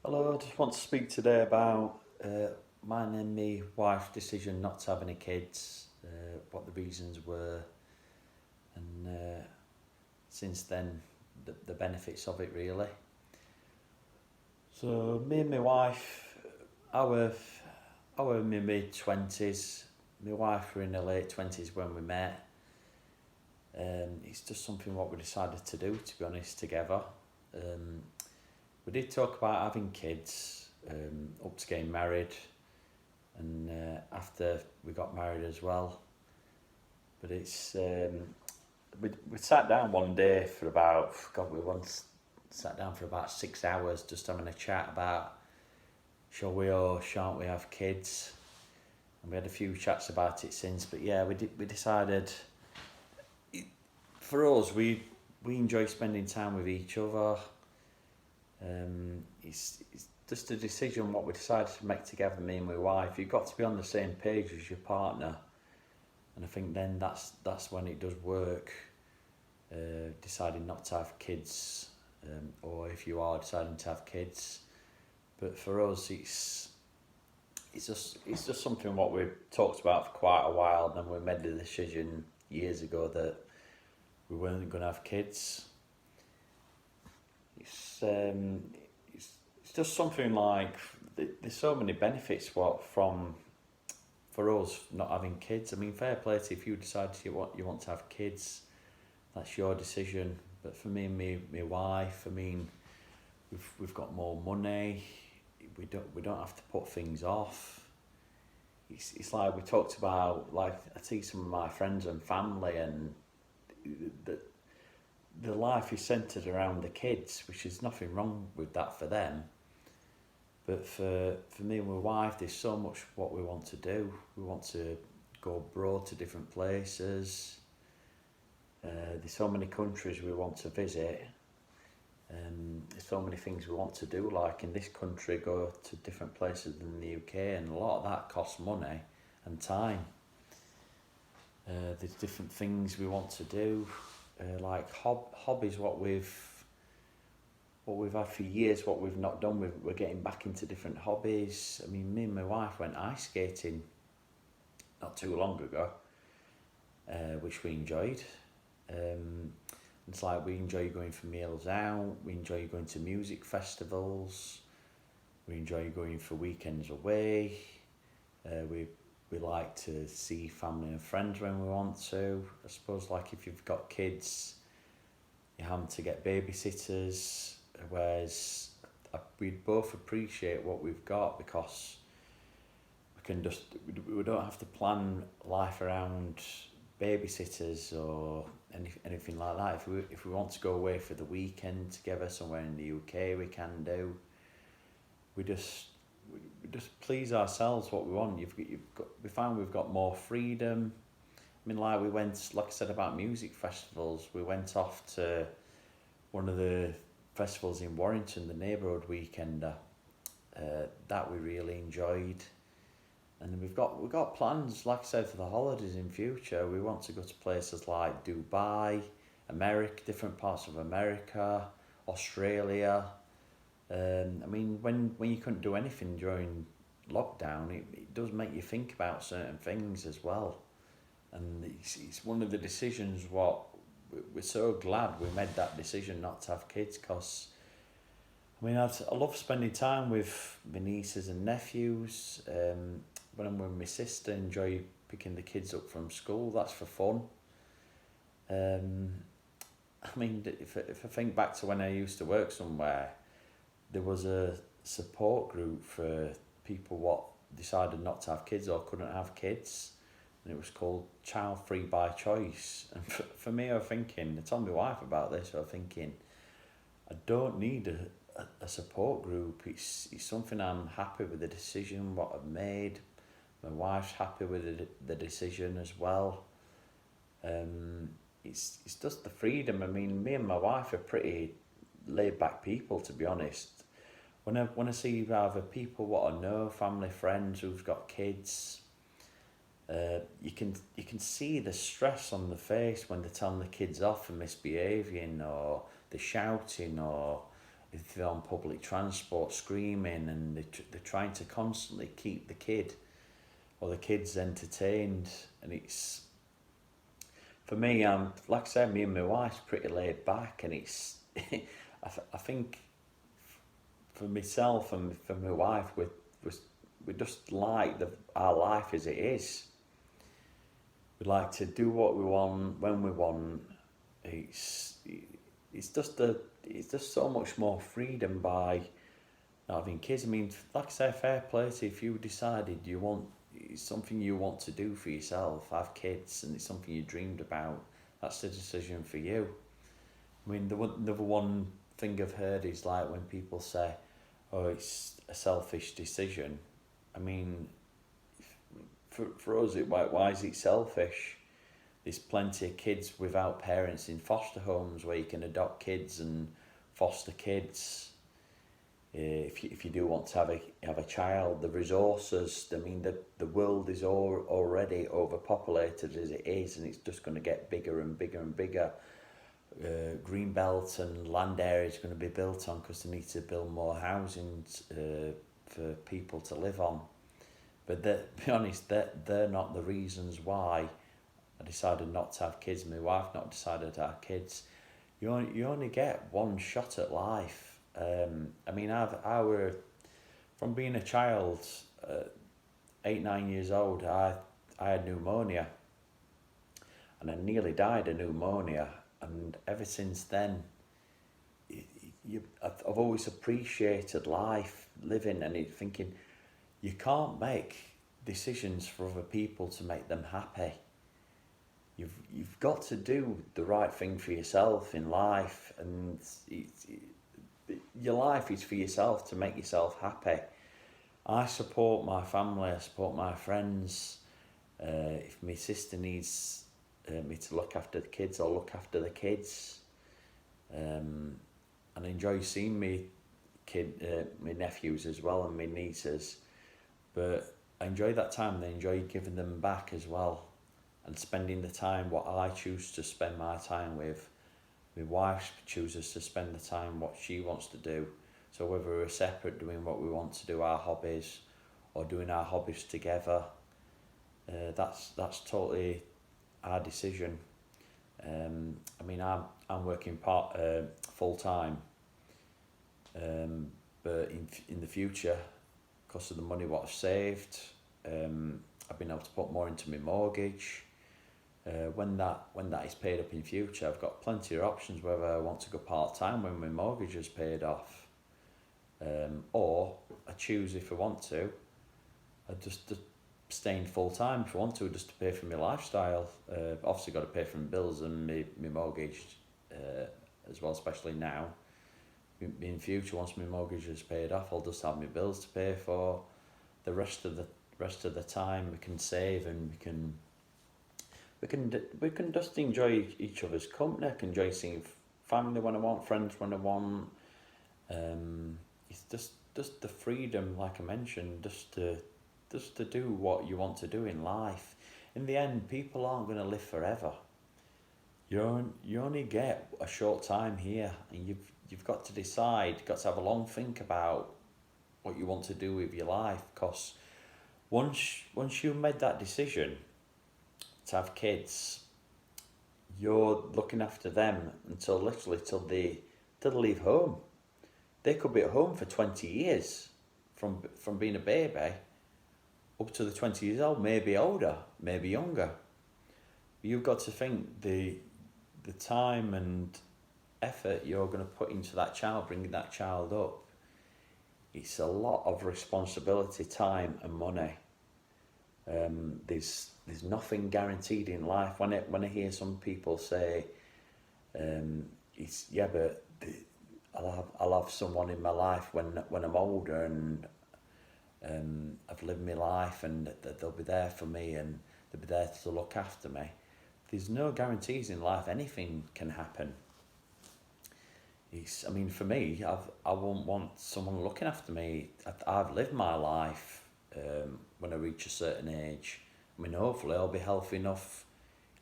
Hello, I just want to speak today about mine and my wife's decision not to have any kids, what the reasons were, and since then, the benefits of it really. So, me and my wife, our, our in my mid-20s, my wife were in her late 20s when we met. It's just something what we decided to do, to be honest, together. Um, we did talk about having kids, up to getting married, and after we got married as well. But we sat down one day for about we once sat down for about 6 hours just having a chat about shall we or shan't we have kids, and we had a few chats about it since. But yeah, we decided for us we enjoy spending time with each other. It's just a decision what we decided to make together, me and my wife. You've got to be on the same page as your partner, and I think then that's when it does work. Deciding not to have kids, or if you are deciding to have kids. But for us, it's just something what we've talked about for quite a while. Then we made the decision years ago that we weren't going to have kids. It's um, it's just something like there's so many benefits what from for us not having kids. I mean, fair play to you if you decide you want to have kids, that's your decision. But for me and my wife, I mean, we've got more money. We don't have to put things off. It's like we talked about. Like I see some of my friends and family, and the the life is centered around the kids, which is nothing wrong with that for them. But for me and my wife, there's so much what we want to do. We want to go abroad to different places. There's so many countries we want to visit. There's so many things we want to do, like in this country, go to different places than the UK, and a lot of that costs money and time. There's different things we want to do, like hobbies. What we've had for years, what we've not done, we're getting back into different hobbies. I mean, me and my wife went ice skating not too long ago, which we enjoyed. It's like we enjoy going for meals out, we enjoy going to music festivals, we enjoy going for weekends away. We like to see family and friends when we want to. I suppose like if you've got kids, you're having to get babysitters, whereas we both appreciate what we've got because we don't have to plan life around babysitters or anything like that. If we want to go away for the weekend together somewhere in the UK, we can do. We just please ourselves what we want. We found we've got more freedom. I mean, like we went, like I said about music festivals, we went off to one of the festivals in Warrington, the neighbourhood weekender. That we really enjoyed. And then we've got plans, like I said, for the holidays in future. We want to go to places like Dubai, America, different parts of America, Australia. I mean, when you couldn't do anything during lockdown, it does make you think about certain things as well. And it's one of the decisions what we're so glad we made that decision not to have kids, because I mean, I love spending time with my nieces and nephews. When I'm with my sister, enjoy picking the kids up from school. That's for fun. I mean, if I think back to when I used to work somewhere, there was a support group for people what decided not to have kids or couldn't have kids, and it was called Childfree by Choice. And for me, I told my wife about this, I was thinking, I don't need a support group. It's something I'm happy with the decision what I've made. My wife's happy with the decision as well. It's just the freedom. I mean, me and my wife are pretty laid back people, to be honest. When I see either people what I know, family, friends who've got kids, you can see the stress on the face when they're telling the kids off and misbehaving, or they're shouting, or if they're on public transport screaming, and they're trying to constantly keep the kid or the kids entertained. And it's, for me, like I said, me and my wife's pretty laid back, and it's I think for myself and for my wife, we just like our life as it is. We like to do what we want when we want. It's it's just so much more freedom by not having kids. I mean, like I say, fair play to you. If you decided it's something you want to do for yourself, have kids, and it's something you dreamed about, that's the decision for you. I mean, the number one thing I've heard is like when people say, "Oh, it's a selfish decision." I mean, for us, why is it selfish? There's plenty of kids without parents in foster homes where you can adopt kids and foster kids. If you do want to have a child, the resources, I mean, the world is already overpopulated as it is, and it's just going to get bigger and bigger and bigger. Green belt and land area is going to be built on because they need to build more housing for people to live on. But to be honest, they're not the reasons why I decided not to have kids. My wife not decided to have kids. You only get one shot at life. I mean, I were, from being a child, 8-9 years old, I had pneumonia, and I nearly died of pneumonia. And ever since then, I've always appreciated life, living, and thinking you can't make decisions for other people to make them happy. You've got to do the right thing for yourself in life, and your life is for yourself, to make yourself happy. I support my family, I support my friends. If my sister needs me to look after the kids, I'll look after the kids. And I enjoy seeing my nephews as well, and my nieces. But I enjoy that time, and I enjoy giving them back as well, and spending the time what I choose to spend my time with. My wife chooses to spend the time what she wants to do. So whether we're separate doing what we want to do, our hobbies, or doing our hobbies together, that's totally our decision. I mean, I'm working full time, but in the future, because of the money what I've saved, I've been able to put more into my mortgage. When that is paid up in future, I've got plenty of options whether I want to go part-time when my mortgage is paid off, or I choose, if I want to, I just staying full-time if I want to, just to pay for my lifestyle. Obviously got to pay for my bills and my mortgage as well, especially now. In future, once my mortgage is paid off, I'll just have my bills to pay for. The rest of the time we can save, and we can just enjoy each other's company. I can enjoy seeing family when I want, friends when I want. It's just the freedom, like I mentioned, just to do what you want to do in life. In the end, people aren't going to live forever. You only get a short time here, and you've got to decide, got to have a long think about what you want to do with your life. Because once you've made that decision to have kids, you're looking after them until they leave home. They could be at home for 20 years, from being a baby up to the 20 years old, maybe older, maybe younger. You've got to think the time and effort you're going to put into that child, bringing that child up. It's a lot of responsibility, time and money. There's nothing guaranteed in life. When I hear some people say, I'll have someone in my life when I'm older, and I've lived my life, and they'll be there for me, and they'll be there to look after me. There's no guarantees in life. Anything can happen. I mean, for me, I won't want someone looking after me. I've lived my life. When I reach a certain age, I mean, hopefully I'll be healthy enough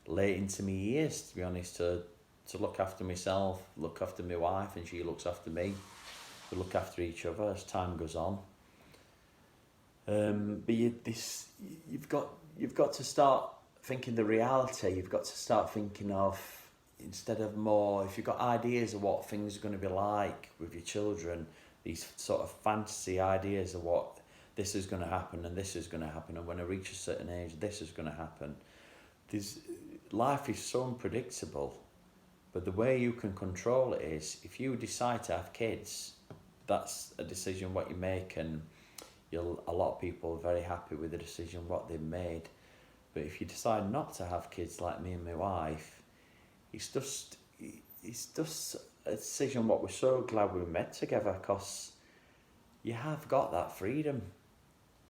late into my years, to be honest, to look after myself, look after my wife, and she looks after me. to look after each other as time goes on. But you've got to start thinking the reality. You've got to start thinking of, instead of more, if you've got ideas of what things are going to be like with your children, these sort of fantasy ideas of what this is going to happen and this is going to happen, and when I reach a certain age this is going to happen. Life is so unpredictable, but the way you can control it is, if you decide to have kids, that's a decision what you make, and a lot of people are very happy with the decision what they've made. But if you decide not to have kids, like me and my wife, it's just a decision what we're so glad we met together, because you have got that freedom.